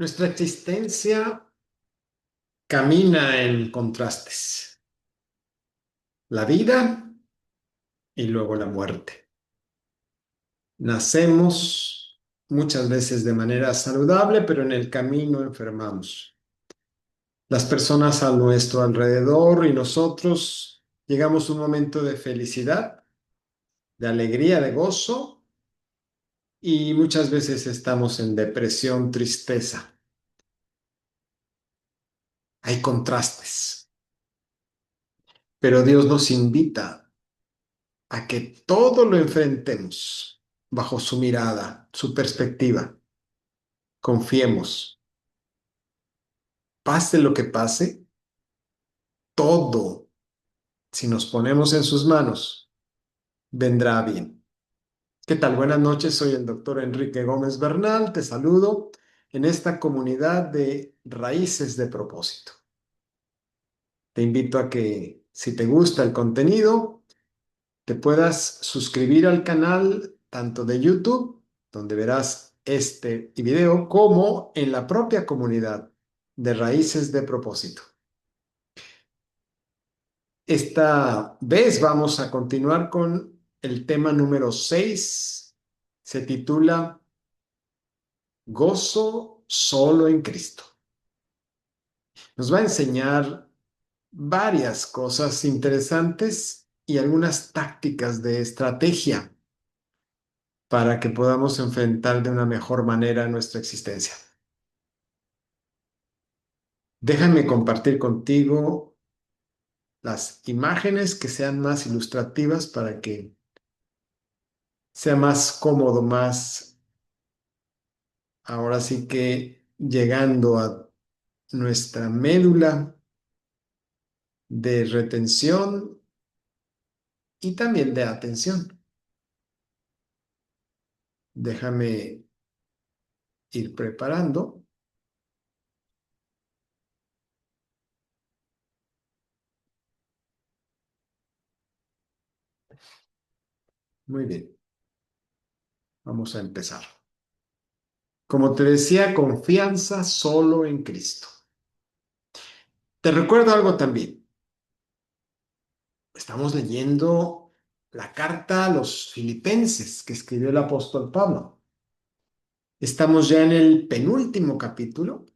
Nuestra existencia camina en contrastes. La vida y luego la muerte. Nacemos muchas veces de manera saludable, pero en el camino enfermamos. Las personas a nuestro alrededor y nosotros llegamos a un momento de felicidad, de alegría, de gozo, y muchas veces estamos en depresión, tristeza. Hay contrastes, pero Dios nos invita a que todo lo enfrentemos bajo su mirada, su perspectiva. Confiemos. Pase lo que pase, todo, si nos ponemos en sus manos, vendrá bien. ¿Qué tal? Buenas noches, soy el doctor Enrique Gómez Bernal. Te saludo en esta comunidad de Raíces de Propósito. Te invito a que, si te gusta el contenido, te puedas suscribir al canal tanto de YouTube, donde verás este video, como en la propia comunidad de Raíces de Propósito. Esta vez vamos a continuar con el tema número 6. Se titula Gozo solo en Cristo. Nos va a enseñar varias cosas interesantes y algunas tácticas de estrategia para que podamos enfrentar de una mejor manera nuestra existencia. Déjame compartir contigo las imágenes que sean más ilustrativas para que sea más cómodo, más, ahora sí que llegando a nuestra médula de retención y también de atención. Déjame ir preparando. Muy bien, vamos a empezar. Como te decía, confianza solo en Cristo. Te recuerdo algo también. Estamos leyendo la carta a los Filipenses que escribió el apóstol Pablo. Estamos ya en el penúltimo capítulo.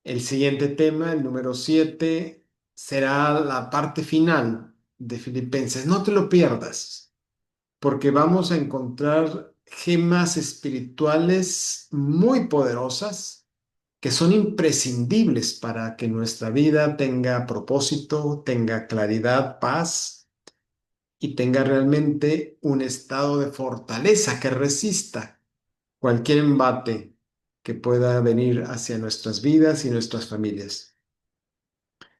El siguiente tema, el número 7, será la parte final de Filipenses. No te lo pierdas, porque vamos a encontrar gemas espirituales muy poderosas que son imprescindibles para que nuestra vida tenga propósito, tenga claridad, paz y tenga realmente un estado de fortaleza que resista cualquier embate que pueda venir hacia nuestras vidas y nuestras familias.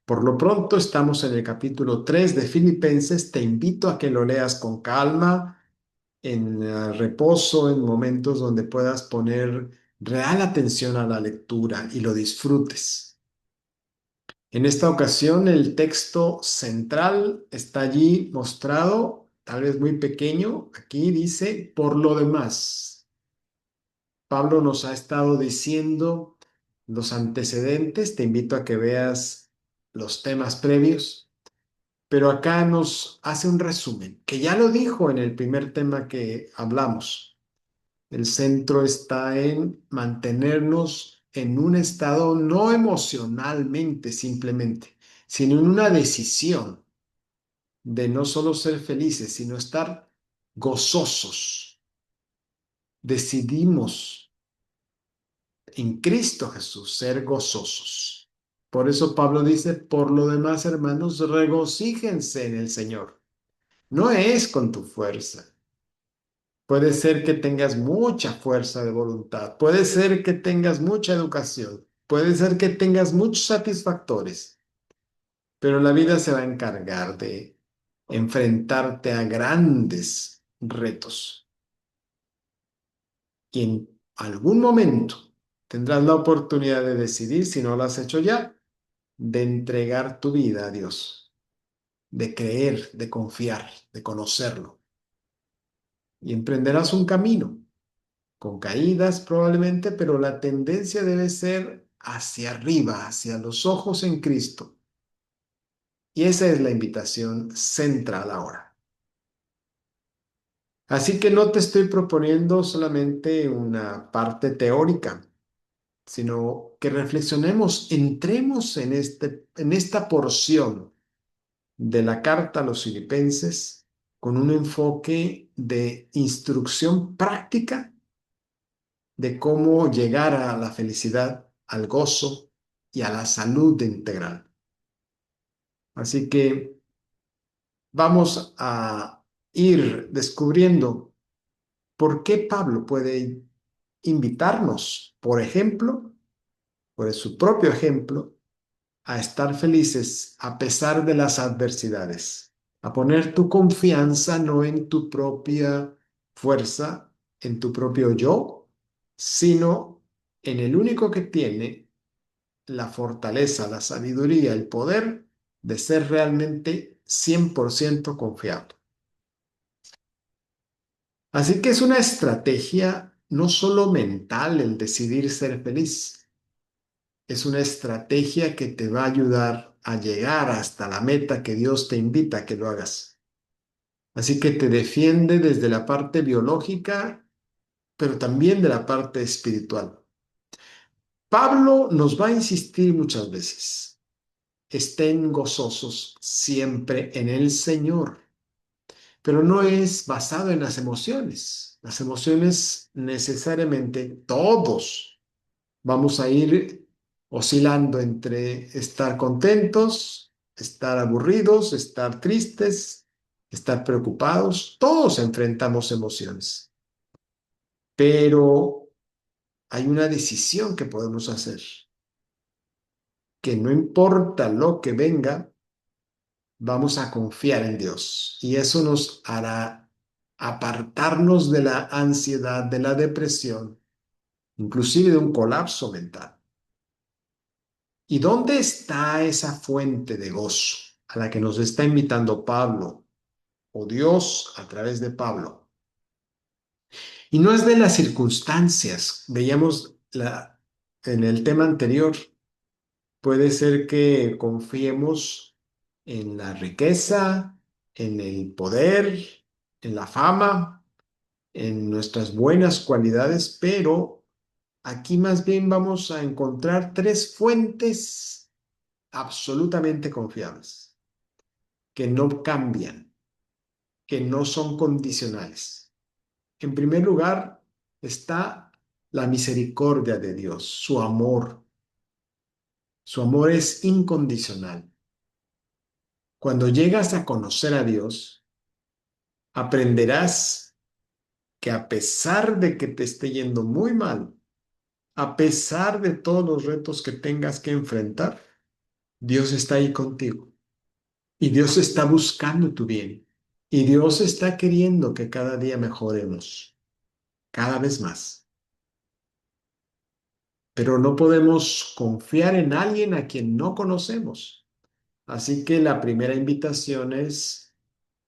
Por lo pronto estamos en el capítulo 3 de Filipenses. Te invito a que lo leas con calma, en reposo, en momentos donde puedas poner real atención a la lectura y lo disfrutes. En esta ocasión el texto central está allí mostrado, tal vez muy pequeño. Aquí dice, por lo demás. Pablo nos ha estado diciendo los antecedentes. Te invito a que veas los temas previos, pero acá nos hace un resumen, que ya lo dijo en el primer tema que hablamos. El centro está en mantenernos en un estado no emocionalmente simplemente, sino en una decisión de no solo ser felices, sino estar gozosos. Decidimos en Cristo Jesús ser gozosos. Por eso Pablo dice, por lo demás, hermanos, regocíjense en el Señor. No es con tu fuerza. Puede ser que tengas mucha fuerza de voluntad, puede ser que tengas mucha educación, puede ser que tengas muchos satisfactores, pero la vida se va a encargar de enfrentarte a grandes retos y en algún momento tendrás la oportunidad de decidir, si no lo has hecho ya, de entregar tu vida a Dios, de creer, de confiar, de conocerlo y emprenderás un camino. con caídas probablemente, pero la tendencia debe ser hacia arriba, hacia los ojos en Cristo. Y esa es la invitación central ahora. Así que no te estoy proponiendo solamente una parte teórica, sino que reflexionemos, entremos en esta porción de la carta a los filipenses con un enfoque de instrucción práctica de cómo llegar a la felicidad, al gozo y a la salud integral. Así que vamos a ir descubriendo por qué Pablo puede invitarnos, por ejemplo, por su propio ejemplo, a estar felices a pesar de las adversidades, a poner tu confianza no en tu propia fuerza, en tu propio yo, sino en el único que tiene la fortaleza, la sabiduría, el poder de ser realmente 100% confiado. Así que es una estrategia no solo mental el decidir ser feliz, es una estrategia que te va a ayudar a llegar hasta la meta que Dios te invita a que lo hagas. Así que te defiende desde la parte biológica, pero también de la parte espiritual. Pablo nos va a insistir muchas veces: estén gozosos siempre en el Señor, pero no es basado en las emociones. Las emociones necesariamente todos vamos a ir oscilando entre estar contentos, estar aburridos, estar tristes, estar preocupados. Todos enfrentamos emociones, pero hay una decisión que podemos hacer, que no importa lo que venga, vamos a confiar en Dios. Y eso nos hará apartarnos de la ansiedad, de la depresión, inclusive de un colapso mental. ¿Y dónde está esa fuente de gozo a la que nos está invitando Pablo o Dios a través de Pablo? Y no es de las circunstancias. Veíamos en el tema anterior, puede ser que confiemos en la riqueza, en el poder, en la fama, en nuestras buenas cualidades, pero aquí más bien vamos a encontrar tres fuentes absolutamente confiables, que no cambian, que no son condicionales. En primer lugar está la misericordia de Dios, su amor. Su amor es incondicional. Cuando llegas a conocer a Dios, aprenderás que a pesar de que te esté yendo muy mal, a pesar de todos los retos que tengas que enfrentar, Dios está ahí contigo y Dios está buscando tu bien y Dios está queriendo que cada día mejoremos, cada vez más. Pero no podemos confiar en alguien a quien no conocemos. Así que la primera invitación es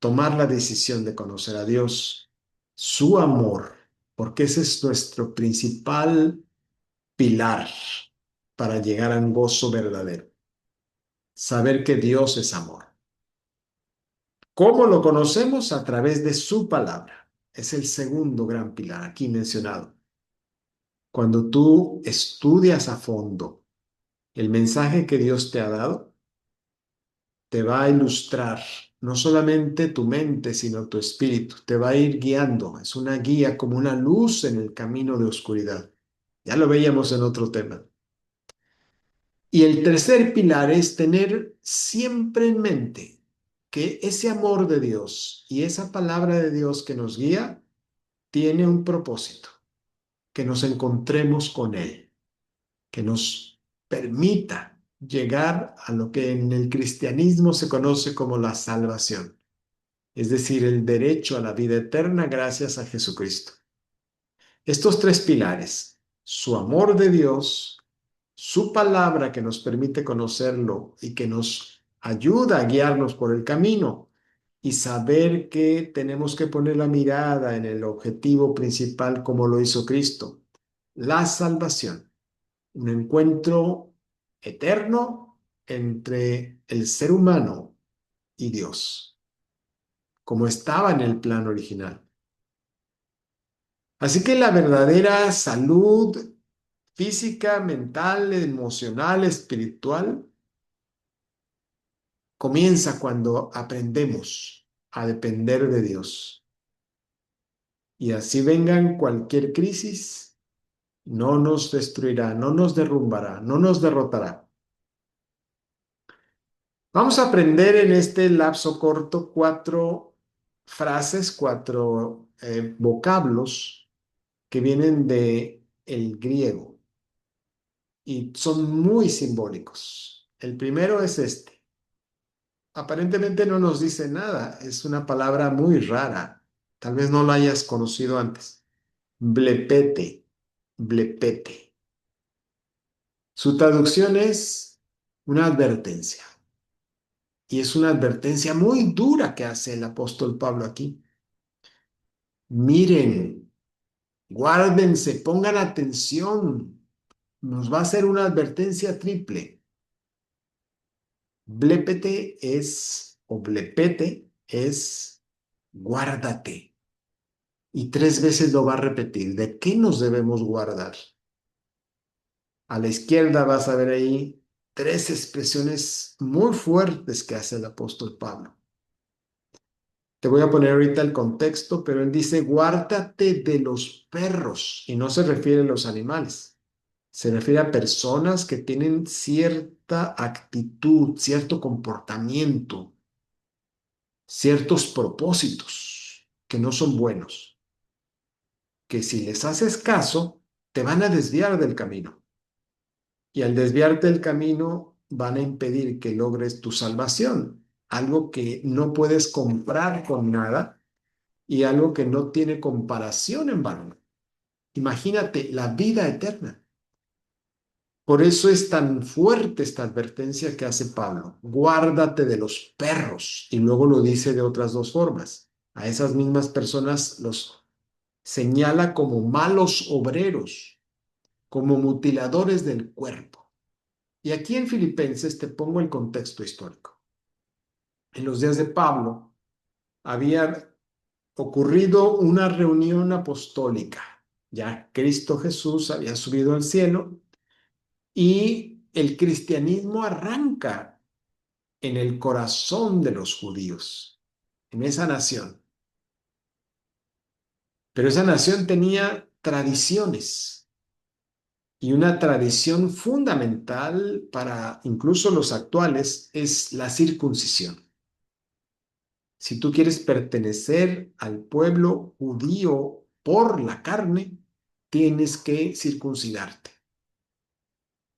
tomar la decisión de conocer a Dios, su amor, porque ese es nuestro principal pilar para llegar a un gozo verdadero. Saber que Dios es amor. ¿Cómo lo conocemos? A través de su palabra. Es el segundo gran pilar aquí mencionado. Cuando tú estudias a fondo el mensaje que Dios te ha dado, te va a ilustrar no solamente tu mente, sino tu espíritu. Te va a ir guiando. Es una guía como una luz en el camino de oscuridad. Ya lo veíamos en otro tema. Y el tercer pilar es tener siempre en mente que ese amor de Dios y esa palabra de Dios que nos guía tiene un propósito, que nos encontremos con Él, que nos permita llegar a lo que en el cristianismo se conoce como la salvación, es decir, el derecho a la vida eterna gracias a Jesucristo. Estos tres pilares, su amor de Dios, su palabra que nos permite conocerlo y que nos ayuda a guiarnos por el camino, y saber que tenemos que poner la mirada en el objetivo principal como lo hizo Cristo, la salvación, un encuentro eterno entre el ser humano y Dios, como estaba en el plan original. Así que la verdadera salud física, mental, emocional, espiritual, comienza cuando aprendemos a depender de Dios. Y así vengan cualquier crisis, no nos destruirá, no nos derrumbará, no nos derrotará. Vamos a aprender en este lapso corto cuatro frases, cuatro vocablos que vienen de el griego y son muy simbólicos. El primero es este. Aparentemente no nos dice nada, es una palabra muy rara. Tal vez no la hayas conocido antes. Blepete, blepete. Su traducción es una advertencia. Y es una advertencia muy dura que hace el apóstol Pablo aquí. Miren, guárdense, pongan atención. Nos va a hacer una advertencia triple. Blépete es, o blepete es, guárdate. Y tres veces lo va a repetir. ¿De qué nos debemos guardar? A la izquierda vas a ver ahí tres expresiones muy fuertes que hace el apóstol Pablo. Te voy a poner ahorita el contexto, pero él dice, guárdate de los perros, y no se refiere a los animales, se refiere a personas que tienen cierta actitud, cierto comportamiento, ciertos propósitos que no son buenos, que si les haces caso, te van a desviar del camino. Y al desviarte del camino, van a impedir que logres tu salvación, algo que no puedes comprar con nada y algo que no tiene comparación en valor. Imagínate la vida eterna. Por eso es tan fuerte esta advertencia que hace Pablo. Guárdate de los perros. Y luego lo dice de otras dos formas. A esas mismas personas los señala como malos obreros, como mutiladores del cuerpo. Y aquí en Filipenses te pongo el contexto histórico. En los días de Pablo había ocurrido una reunión apostólica. Ya Cristo Jesús había subido al cielo y el cristianismo arranca en el corazón de los judíos, en esa nación. Pero esa nación tenía tradiciones y una tradición fundamental para incluso los actuales es la circuncisión. Si tú quieres pertenecer al pueblo judío por la carne, tienes que circuncidarte.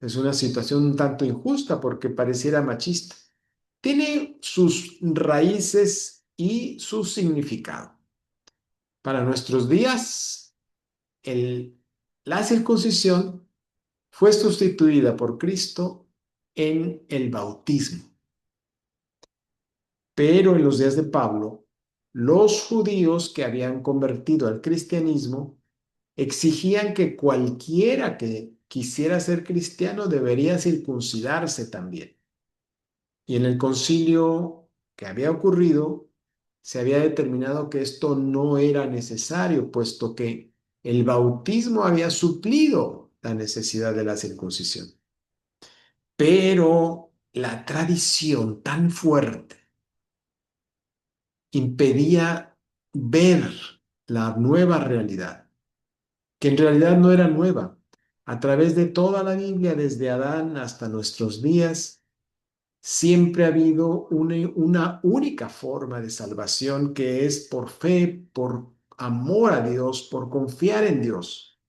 Es una situación un tanto injusta porque pareciera machista. Tiene sus raíces y su significado. Para nuestros días, el- la circuncisión fue sustituida por Cristo en el bautismo. Pero en los días de Pablo, los judíos que habían convertido al cristianismo exigían que cualquiera que quisiera ser cristiano debería circuncidarse también. Y en el concilio que había ocurrido, se había determinado que esto no era necesario, puesto que el bautismo había suplido la necesidad de la circuncisión. Pero la tradición tan fuerte impedía ver la nueva realidad, que en realidad no era nueva. A través de toda la Biblia, desde Adán hasta nuestros días, siempre ha habido una única forma de salvación que es por fe, por amor a Dios, por confiar en Dios.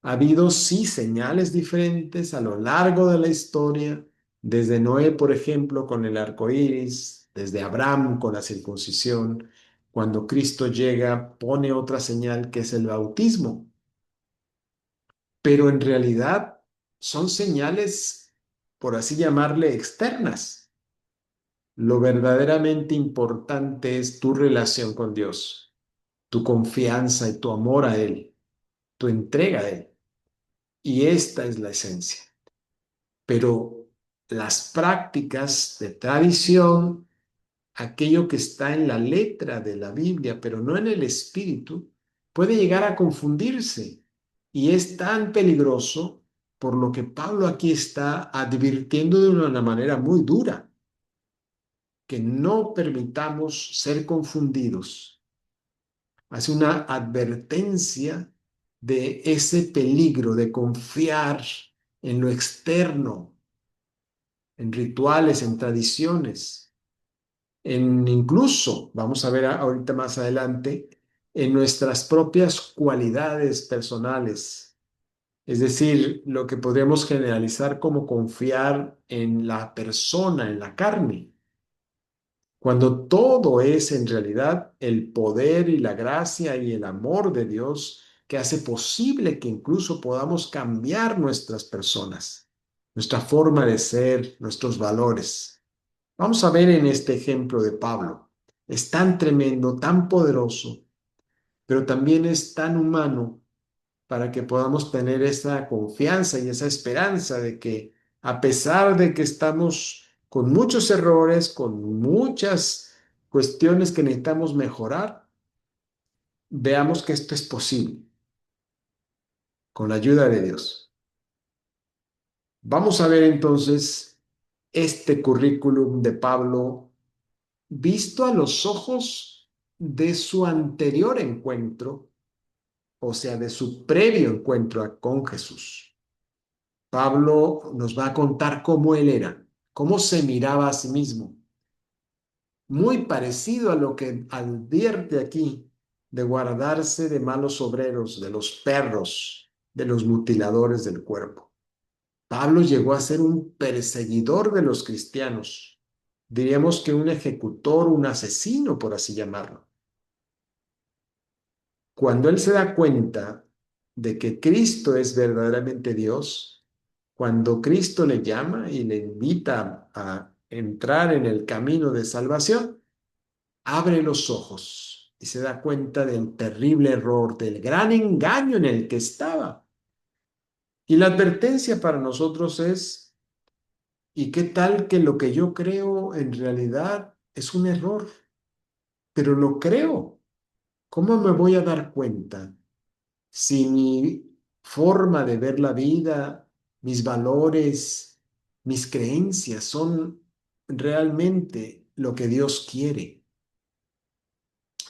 Ha habido sí señales diferentes a lo largo de la historia, desde Noé, por ejemplo, con el arco iris, desde Abraham con la circuncisión. Cuando Cristo llega, pone otra señal que es el bautismo. Pero en realidad son señales, por así llamarle, externas. Lo verdaderamente importante es tu relación con Dios, tu confianza y tu amor a Él, tu entrega a Él. Y esta es la esencia. Pero las prácticas de tradición, aquello que está en la letra de la Biblia, pero no en el espíritu, puede llegar a confundirse. Y es tan peligroso por lo que Pablo aquí está advirtiendo de una manera muy dura, que no permitamos ser confundidos. Hace una advertencia de ese peligro de confiar en lo externo, en rituales, en tradiciones, en incluso, vamos a ver ahorita más adelante, en nuestras propias cualidades personales. Es decir, lo que podríamos generalizar como confiar en la persona, en la carne, cuando todo es en realidad el poder y la gracia y el amor de Dios que hace posible que incluso podamos cambiar nuestras personas, nuestra forma de ser, nuestros valores. Vamos a ver en este ejemplo de Pablo. Es tan tremendo, tan poderoso, pero también es tan humano para que podamos tener esa confianza y esa esperanza de que a pesar de que estamos con muchos errores, con muchas cuestiones que necesitamos mejorar, veamos que esto es posible con la ayuda de Dios. Vamos a ver entonces este currículum de Pablo visto a los ojos de su anterior encuentro, o sea, de su previo encuentro con Jesús. Pablo nos va a contar cómo él era, cómo se miraba a sí mismo, muy parecido a lo que advierte aquí de guardarse de malos obreros, de los perros, de los mutiladores del cuerpo. Pablo llegó a ser un perseguidor de los cristianos, diríamos que un ejecutor, un asesino, por así llamarlo. Cuando él se da cuenta de que Cristo es verdaderamente Dios, cuando Cristo le llama y le invita a entrar en el camino de salvación, abre los ojos y se da cuenta del terrible error, del gran engaño en el que estaba. Y la advertencia para nosotros es, ¿y qué tal que lo que yo creo en realidad es un error? Pero lo creo. ¿Cómo me voy a dar cuenta si mi forma de ver la vida, mis valores, mis creencias son realmente lo que Dios quiere?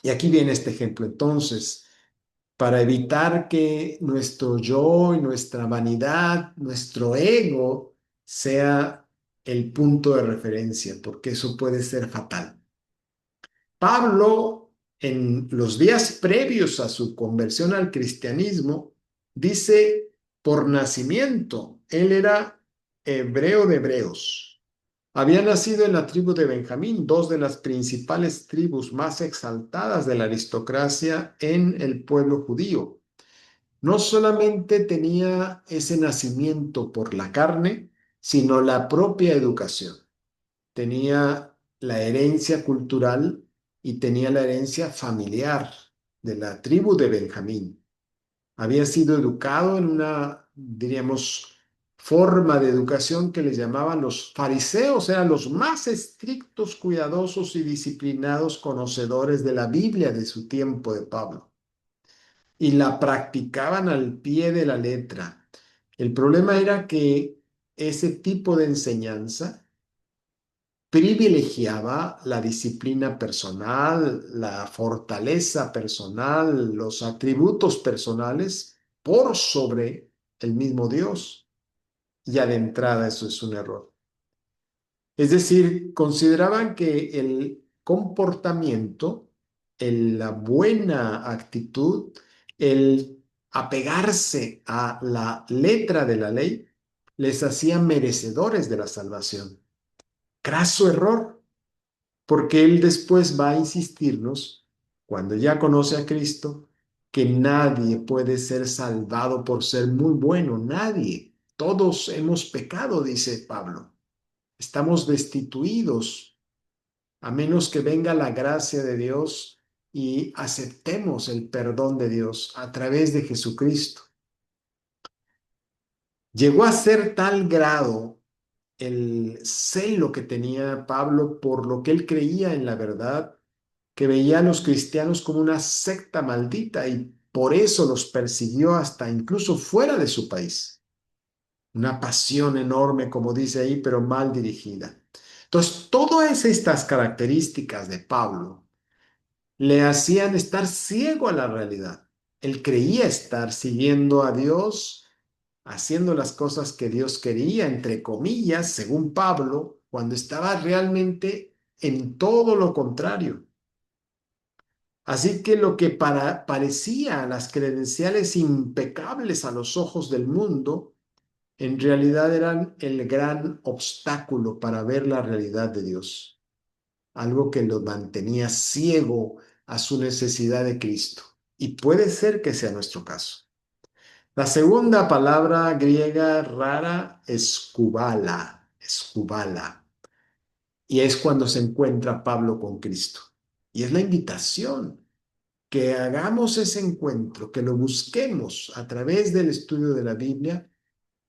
Y aquí viene este ejemplo. Entonces, para evitar que nuestro yo y nuestra vanidad, nuestro ego, sea el punto de referencia, porque eso puede ser fatal. Pablo, en los días previos a su conversión al cristianismo, dice por nacimiento, él era hebreo de hebreos. Había nacido en la tribu de Benjamín, dos de las principales tribus más exaltadas de la aristocracia en el pueblo judío. No solamente tenía ese nacimiento por la carne, sino la propia educación. Tenía la herencia cultural y tenía la herencia familiar de la tribu de Benjamín. Había sido educado en una, diríamos, forma de educación que les llamaban los fariseos, eran los más estrictos, cuidadosos y disciplinados conocedores de la Biblia de su tiempo de Pablo. Y la practicaban al pie de la letra. El problema era que ese tipo de enseñanza privilegiaba la disciplina personal, la fortaleza personal, los atributos personales por sobre el mismo Dios. Ya de entrada eso es un error. Es decir, consideraban que el comportamiento, la buena actitud, el apegarse a la letra de la ley, les hacía merecedores de la salvación. Craso error, porque Él después va a insistirnos, cuando ya conoce a Cristo, que nadie puede ser salvado por ser muy bueno, nadie. Todos hemos pecado, dice Pablo. Estamos destituidos. a menos que venga la gracia de Dios y aceptemos el perdón de Dios a través de Jesucristo. Llegó a ser tal grado el celo que tenía Pablo por lo que él creía en la verdad, que veía a los cristianos como una secta maldita y por eso los persiguió hasta incluso fuera de su país. Una pasión enorme, como dice ahí, pero mal dirigida. Entonces, todas estas características de Pablo le hacían estar ciego a la realidad. Él creía estar siguiendo a Dios, haciendo las cosas que Dios quería, entre comillas, según Pablo, cuando estaba realmente en todo lo contrario. Así que lo que parecía las credenciales impecables a los ojos del mundo, en realidad eran el gran obstáculo para ver la realidad de Dios, algo que lo mantenía ciego a su necesidad de Cristo. Y puede ser que sea nuestro caso. La segunda palabra griega rara es kubala, y es cuando se encuentra Pablo con Cristo. Y es la invitación que hagamos ese encuentro, que lo busquemos a través del estudio de la Biblia,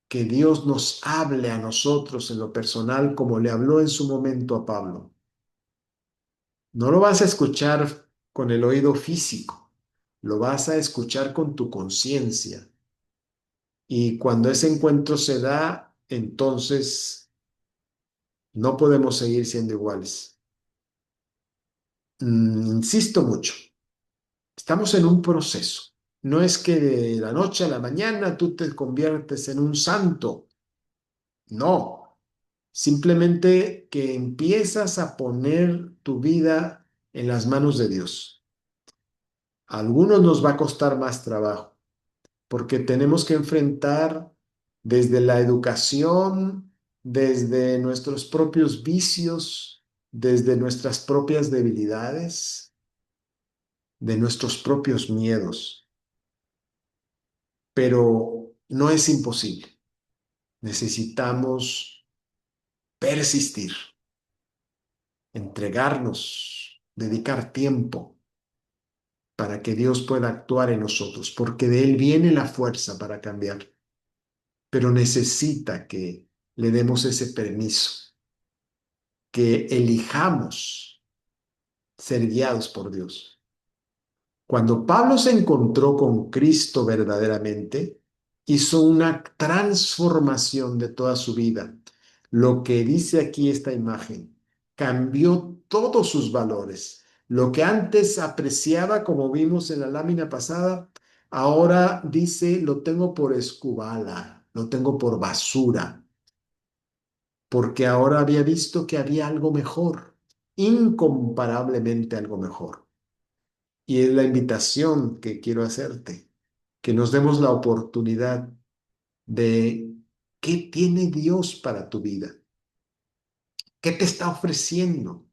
que Dios nos hable a nosotros en lo personal como le habló en su momento a Pablo. No lo vas a escuchar con el oído físico, lo vas a escuchar con tu conciencia. Y cuando ese encuentro se da, entonces no podemos seguir siendo iguales. Insisto mucho, estamos en un proceso. No es que de la noche a la mañana tú te conviertes en un santo. No, simplemente que empiezas a poner tu vida en las manos de Dios. A algunos nos va a costar más trabajo porque tenemos que enfrentar desde la educación, desde nuestros propios vicios, desde nuestras propias debilidades, de nuestros propios miedos, pero no es imposible. Necesitamos persistir, entregarnos, dedicar tiempo para que Dios pueda actuar en nosotros, porque de Él viene la fuerza para cambiar, pero necesita que le demos ese permiso, que elijamos ser guiados por Dios. Cuando Pablo se encontró con Cristo verdaderamente, hizo una transformación de toda su vida. Lo que dice aquí esta imagen, cambió todos sus valores. Lo que antes apreciaba, como vimos en la lámina pasada, ahora dice, lo tengo por escubala, lo tengo por basura, porque ahora había visto que había algo mejor, incomparablemente algo mejor. Y es la invitación que quiero hacerte, que nos demos la oportunidad de qué tiene Dios para tu vida, qué te está ofreciendo.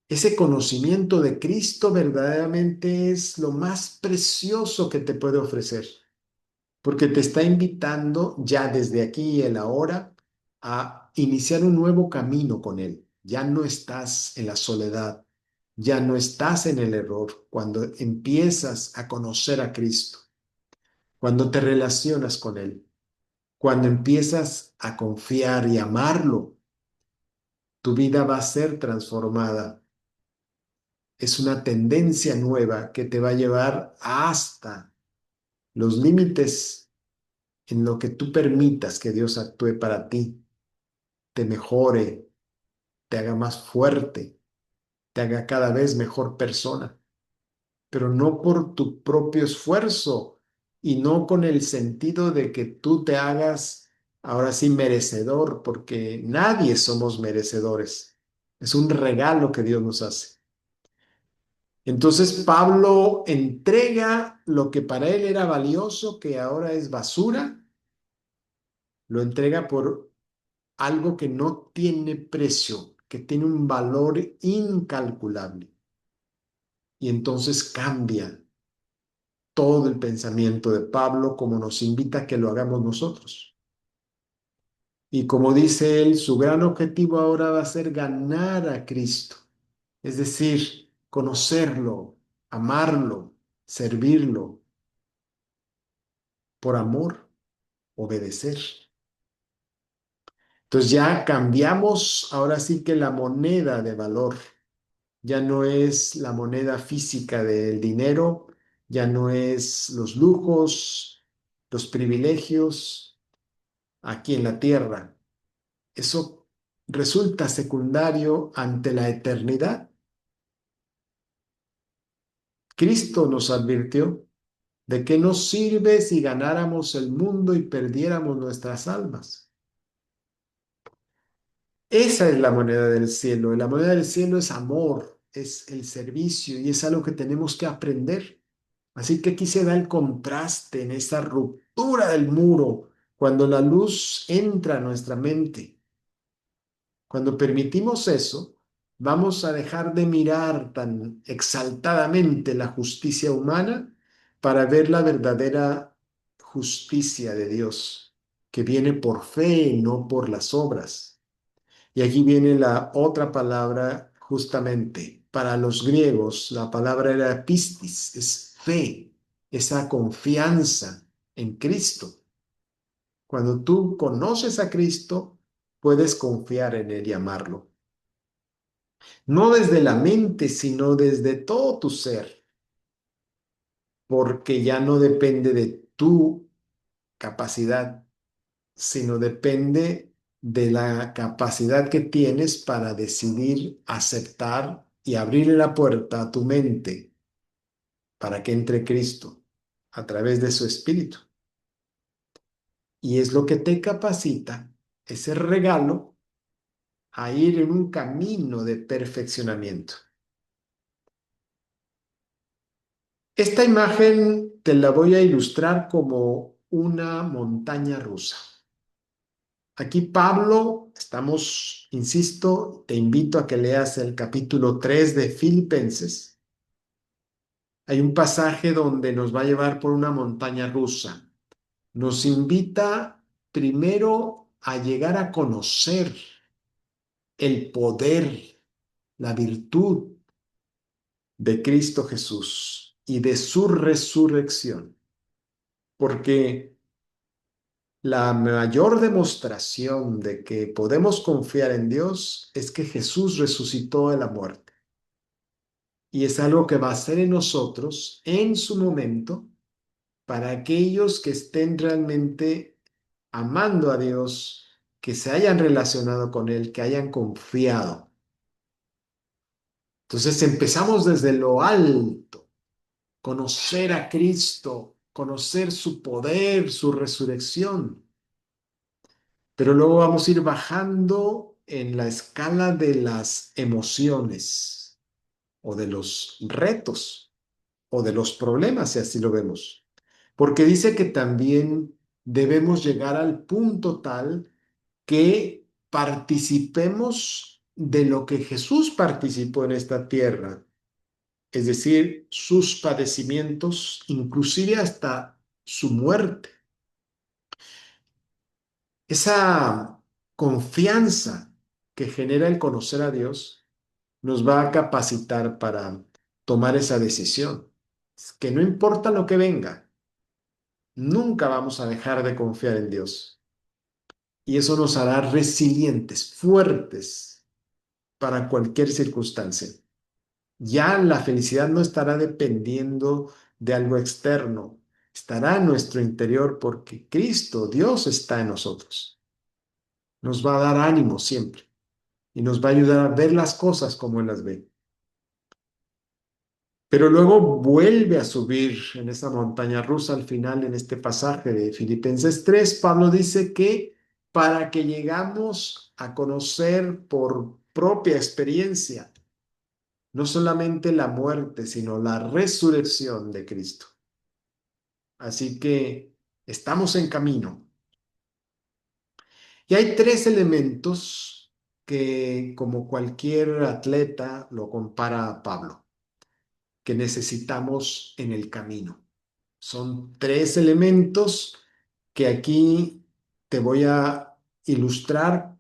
Ese conocimiento de Cristo verdaderamente es lo más precioso que te puede ofrecer, porque te está invitando ya desde aquí y el ahora a iniciar un nuevo camino con Él. Ya no estás en la soledad, ya no estás en el error cuando empiezas a conocer a Cristo, cuando te relacionas con Él, cuando empiezas a confiar y amarlo, tu vida va a ser transformada. Es una tendencia nueva que te va a llevar hasta los límites en lo que tú permitas que Dios actúe para ti, te mejore, te haga más fuerte, te haga cada vez mejor persona, pero no por tu propio esfuerzo y no con el sentido de que tú te hagas ahora sí merecedor, porque nadie somos merecedores. Es un regalo que Dios nos hace. Entonces Pablo entrega lo que para él era valioso, que ahora es basura, lo entrega por algo que no tiene precio, que tiene un valor incalculable. Y entonces cambia todo el pensamiento de Pablo como nos invita a que lo hagamos nosotros. Y como dice él, su gran objetivo ahora va a ser ganar a Cristo, es decir, conocerlo, amarlo, servirlo, por amor, obedecer. Entonces ya cambiamos ahora sí que la moneda de valor. Ya no es la moneda física del dinero, ya no es los lujos, los privilegios aquí en la tierra. Eso resulta secundario ante la eternidad. Cristo nos advirtió de qué nos sirve si ganáramos el mundo y perdiéramos nuestras almas. Esa es la moneda del cielo. Y la moneda del cielo es amor, es el servicio y es algo que tenemos que aprender. Así que aquí se da el contraste en esa ruptura del muro, cuando la luz entra a nuestra mente. Cuando permitimos eso, vamos a dejar de mirar tan exaltadamente la justicia humana para ver la verdadera justicia de Dios, que viene por fe, no por las obras. Y aquí viene la otra palabra justamente. Para los griegos, la palabra era pistis, es fe, esa confianza en Cristo. Cuando tú conoces a Cristo, puedes confiar en Él y amarlo. No desde la mente, sino desde todo tu ser, porque ya no depende de tu capacidad, sino depende de la capacidad que tienes para decidir aceptar y abrirle la puerta a tu mente para que entre Cristo a través de su Espíritu. Y es lo que te capacita, ese regalo, a ir en un camino de perfeccionamiento. Esta imagen te la voy a ilustrar como una montaña rusa. Aquí Pablo, estamos, insisto, te invito a que leas el capítulo 3 de Filipenses. Hay un pasaje donde nos va a llevar por una montaña rusa. Nos invita primero a llegar a conocer el poder, la virtud de Cristo Jesús y de su resurrección, porque la mayor demostración de que podemos confiar en Dios es que Jesús resucitó de la muerte. Y es algo que va a ser en nosotros en su momento para aquellos que estén realmente amando a Dios, que se hayan relacionado con Él, que hayan confiado. Entonces empezamos desde lo alto, conocer a Cristo, conocer su poder, su resurrección. Pero luego vamos a ir bajando en la escala de las emociones o de los retos o de los problemas, si así lo vemos. Porque dice que también debemos llegar al punto tal que participemos de lo que Jesús participó en esta tierra, es decir, sus padecimientos, inclusive hasta su muerte. Esa confianza que genera el conocer a Dios nos va a capacitar para tomar esa decisión. Es que no importa lo que venga, nunca vamos a dejar de confiar en Dios. Y eso nos hará resilientes, fuertes para cualquier circunstancia. Ya la felicidad no estará dependiendo de algo externo, estará en nuestro interior porque Cristo, Dios, está en nosotros. Nos va a dar ánimo siempre y nos va a ayudar a ver las cosas como Él las ve. Pero luego vuelve a subir en esa montaña rusa al final, en este pasaje de Filipenses 3, Pablo dice que para que llegamos a conocer por propia experiencia no solamente la muerte, sino la resurrección de Cristo. Así que estamos en camino. Y hay tres elementos que, como cualquier atleta, lo compara a Pablo, que necesitamos en el camino. Son tres elementos que aquí te voy a ilustrar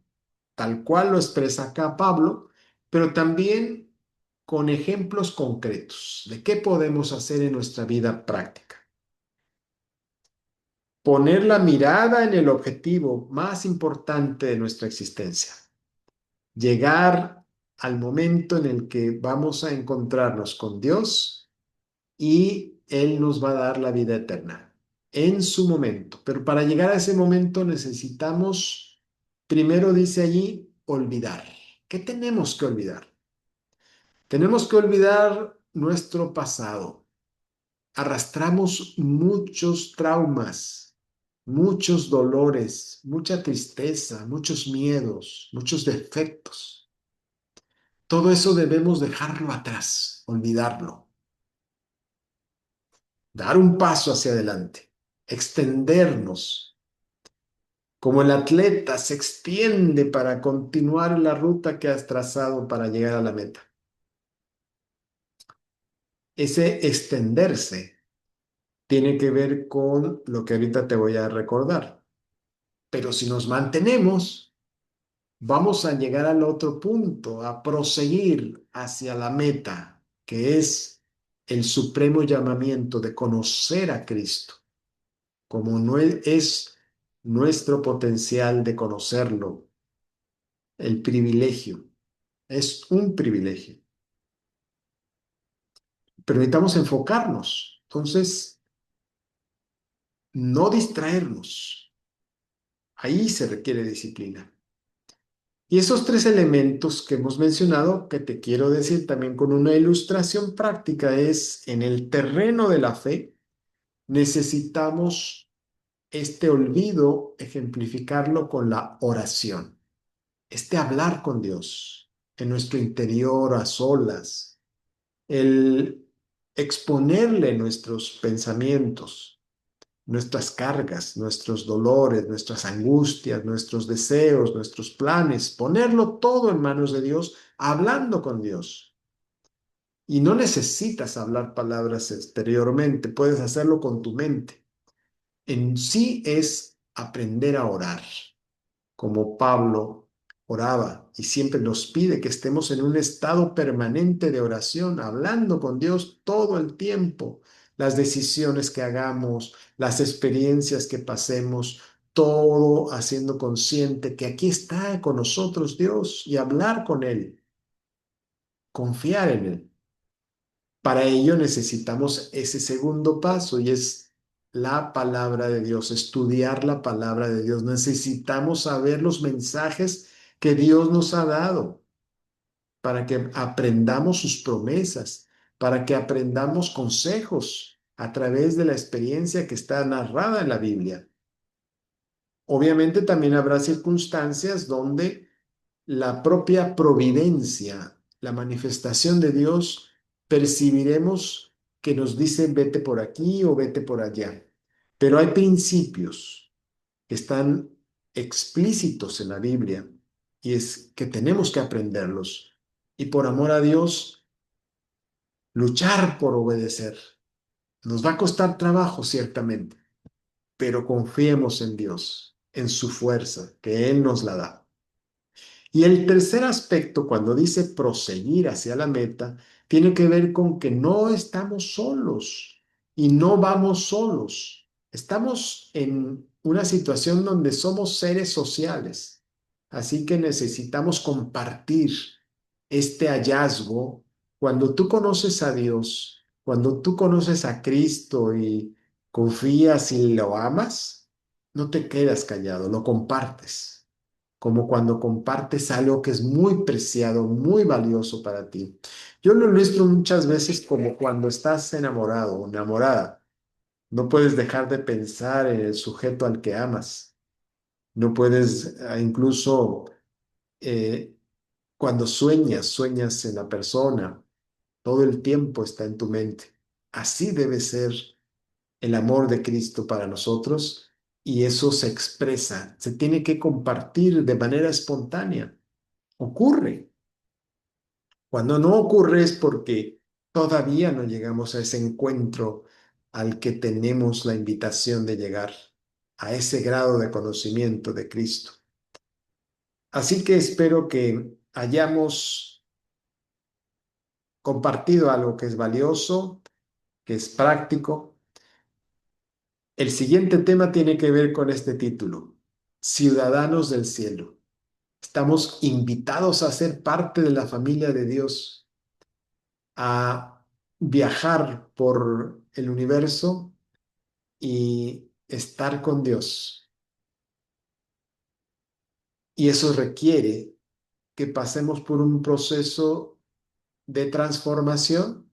tal cual lo expresa acá Pablo, pero también con ejemplos concretos de qué podemos hacer en nuestra vida práctica. Poner la mirada en el objetivo más importante de nuestra existencia. Llegar al momento en el que vamos a encontrarnos con Dios y Él nos va a dar la vida eterna en su momento. Pero para llegar a ese momento necesitamos, primero dice allí, olvidar. ¿Qué tenemos que olvidar? Tenemos que olvidar nuestro pasado. Arrastramos muchos traumas, muchos dolores, mucha tristeza, muchos miedos, muchos defectos. Todo eso debemos dejarlo atrás, olvidarlo, dar un paso hacia adelante, extendernos, como el atleta se extiende para continuar la ruta que has trazado para llegar a la meta. Ese extenderse tiene que ver con lo que ahorita te voy a recordar. Pero si nos mantenemos, vamos a llegar al otro punto, a proseguir hacia la meta, que es el supremo llamamiento de conocer a Cristo, como no es nuestro potencial de conocerlo, el privilegio, es un privilegio. Pero necesitamos enfocarnos, entonces, no distraernos. Ahí se requiere disciplina. Y esos tres elementos que hemos mencionado, que te quiero decir también con una ilustración práctica, es en el terreno de la fe, necesitamos este olvido ejemplificarlo con la oración, este hablar con Dios en nuestro interior a solas, el exponerle nuestros pensamientos, nuestras cargas, nuestros dolores, nuestras angustias, nuestros deseos, nuestros planes, ponerlo todo en manos de Dios, hablando con Dios. Y no necesitas hablar palabras exteriormente, puedes hacerlo con tu mente. En sí es aprender a orar, como Pablo oraba y siempre nos pide que estemos en un estado permanente de oración, hablando con Dios todo el tiempo, las decisiones que hagamos, las experiencias que pasemos, todo haciendo consciente que aquí está con nosotros Dios y hablar con Él, confiar en Él. Para ello necesitamos ese segundo paso y es la palabra de Dios, estudiar la palabra de Dios. Necesitamos saber los mensajes que Dios nos ha dado para que aprendamos sus promesas, para que aprendamos consejos a través de la experiencia que está narrada en la Biblia. Obviamente también habrá circunstancias donde la propia providencia, la manifestación de Dios, percibiremos que nos dice vete por aquí o vete por allá. Pero hay principios que están explícitos en la Biblia y es que tenemos que aprenderlos y por amor a Dios luchar por obedecer. Nos va a costar trabajo, ciertamente, pero confiemos en Dios, en su fuerza, que Él nos la da. Y el tercer aspecto, cuando dice proseguir hacia la meta, tiene que ver con que no estamos solos y no vamos solos. Estamos en una situación donde somos seres sociales, así que necesitamos compartir este hallazgo. Cuando tú conoces a Dios, cuando tú conoces a Cristo y confías y lo amas, no te quedas callado, lo compartes como cuando compartes algo que es muy preciado, muy valioso para ti. Yo lo ilustro muchas veces como cuando estás enamorado o enamorada. No puedes dejar de pensar en el sujeto al que amas. No puedes, incluso eh, cuando sueñas en la persona, todo el tiempo está en tu mente. Así debe ser el amor de Cristo para nosotros y eso se expresa, se tiene que compartir de manera espontánea. Ocurre. Cuando no ocurre es porque todavía no llegamos a ese encuentro al que tenemos la invitación de llegar, a ese grado de conocimiento de Cristo. Así que espero que hayamos compartido algo que es valioso, que es práctico. El siguiente tema tiene que ver con este título, Ciudadanos del Cielo. Estamos invitados a ser parte de la familia de Dios, a viajar por el universo y estar con Dios. Y eso requiere que pasemos por un proceso de transformación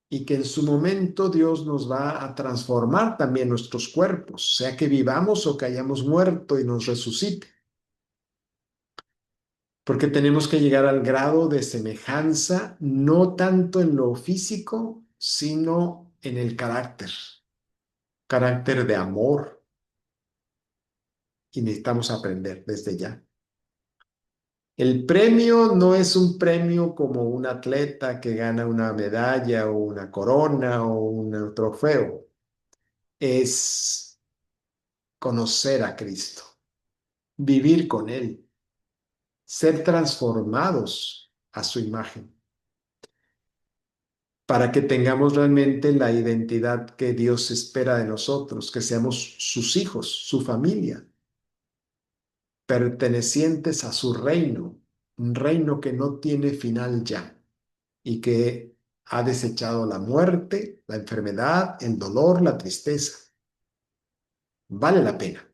y que en su momento Dios nos va a transformar también nuestros cuerpos, sea que vivamos o que hayamos muerto y nos resucite, porque tenemos que llegar al grado de semejanza, no tanto en lo físico, sino en el carácter de amor, y necesitamos aprender desde ya. El premio no es un premio como un atleta que gana una medalla o una corona o un trofeo. Es conocer a Cristo, vivir con Él, ser transformados a su imagen, para que tengamos realmente la identidad que Dios espera de nosotros, que seamos sus hijos, su familia, pertenecientes a su reino, un reino que no tiene final ya y que ha desechado la muerte, la enfermedad, el dolor, la tristeza. Vale la pena.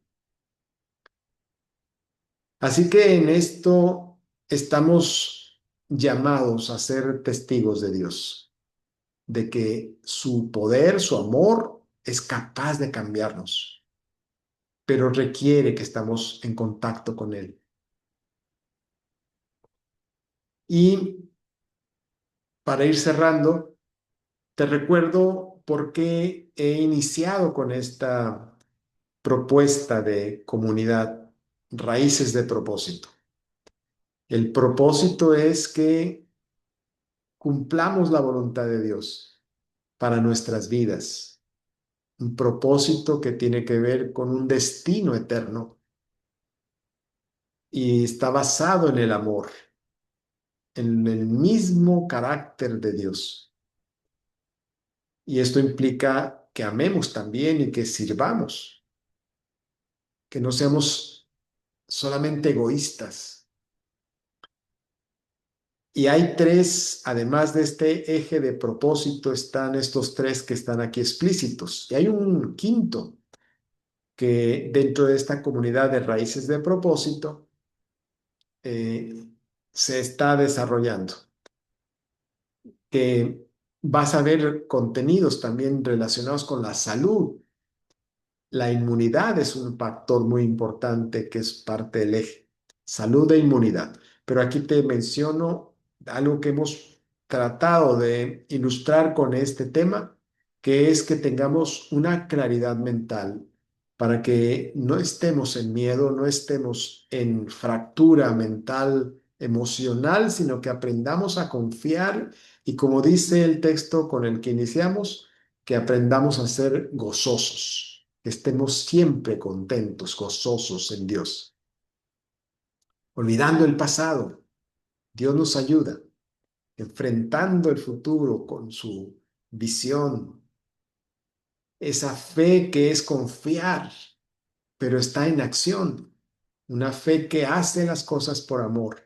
Así que en esto estamos llamados a ser testigos de Dios, de que su poder, su amor es capaz de cambiarnos, pero requiere que estamos en contacto con Él. Y para ir cerrando, te recuerdo por qué he iniciado con esta propuesta de comunidad, raíces de propósito. El propósito es que cumplamos la voluntad de Dios para nuestras vidas, un propósito que tiene que ver con un destino eterno y está basado en el amor, en el mismo carácter de Dios. Y esto implica que amemos también y que sirvamos, que no seamos solamente egoístas. Y hay tres, además de este eje de propósito, están estos tres que están aquí explícitos. Y hay un quinto que dentro de esta comunidad de raíces de propósito eh, se está desarrollando, que vas a ver contenidos también relacionados con la salud. La inmunidad es un factor muy importante que es parte del eje, salud e inmunidad. Pero aquí te menciono algo que hemos tratado de ilustrar con este tema, que es que tengamos una claridad mental para que no estemos en miedo, no estemos en fractura mental, emocional, sino que aprendamos a confiar y, como dice el texto con el que iniciamos, que aprendamos a ser gozosos, que estemos siempre contentos, gozosos en Dios, olvidando el pasado. Dios nos ayuda, enfrentando el futuro con su visión, esa fe que es confiar, pero está en acción, una fe que hace las cosas por amor,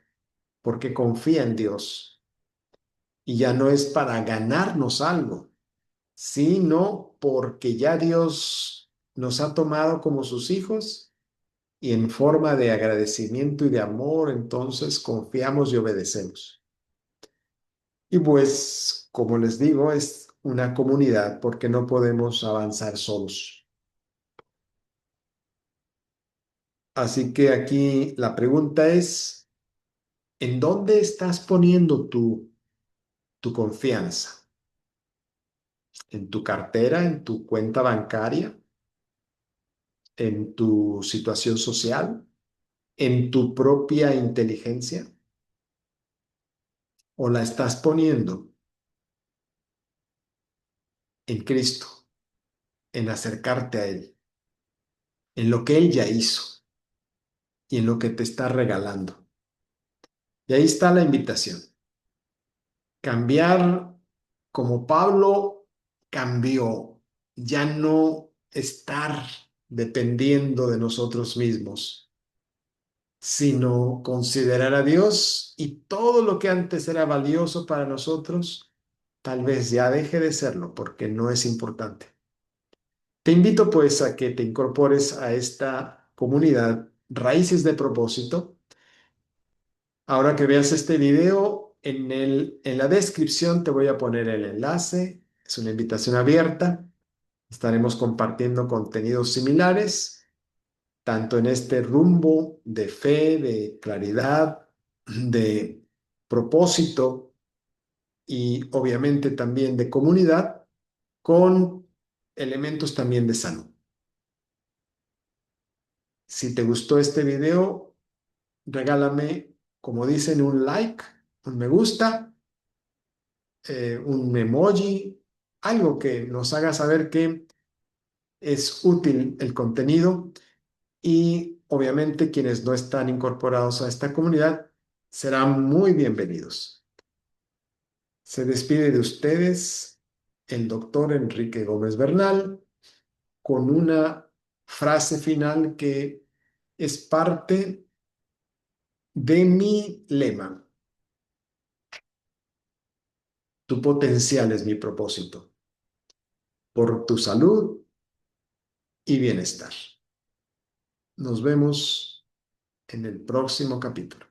porque confía en Dios y ya no es para ganarnos algo, sino porque ya Dios nos ha tomado como sus hijos y en forma de agradecimiento y de amor, entonces confiamos y obedecemos. Y pues, como les digo, es una comunidad porque no podemos avanzar solos. Así que aquí la pregunta es, ¿en dónde estás poniendo tu confianza? ¿En tu cartera, en tu cuenta bancaria, en tu situación social, en tu propia inteligencia? ¿O la estás poniendo en Cristo, en acercarte a Él, en lo que Él ya hizo y en lo que te está regalando? Y ahí está la invitación. Cambiar como Pablo cambió, ya no estar dependiendo de nosotros mismos, sino considerar a Dios y todo lo que antes era valioso para nosotros, tal vez ya deje de serlo porque no es importante. Te invito pues a que te incorpores a esta comunidad Raíces de Propósito. Ahora que veas este video, en la descripción te voy a poner el enlace. Es una invitación abierta. Estaremos compartiendo contenidos similares, tanto en este rumbo de fe, de claridad, de propósito y obviamente también de comunidad, con elementos también de salud. Si te gustó este video, regálame, como dicen, un like, un me gusta, un emoji, algo que nos haga saber que es útil el contenido y obviamente quienes no están incorporados a esta comunidad serán muy bienvenidos. Se despide de ustedes el doctor Enrique Gómez Bernal con una frase final que es parte de mi lema. Tu potencial es mi propósito, por tu salud y bienestar. Nos vemos en el próximo capítulo.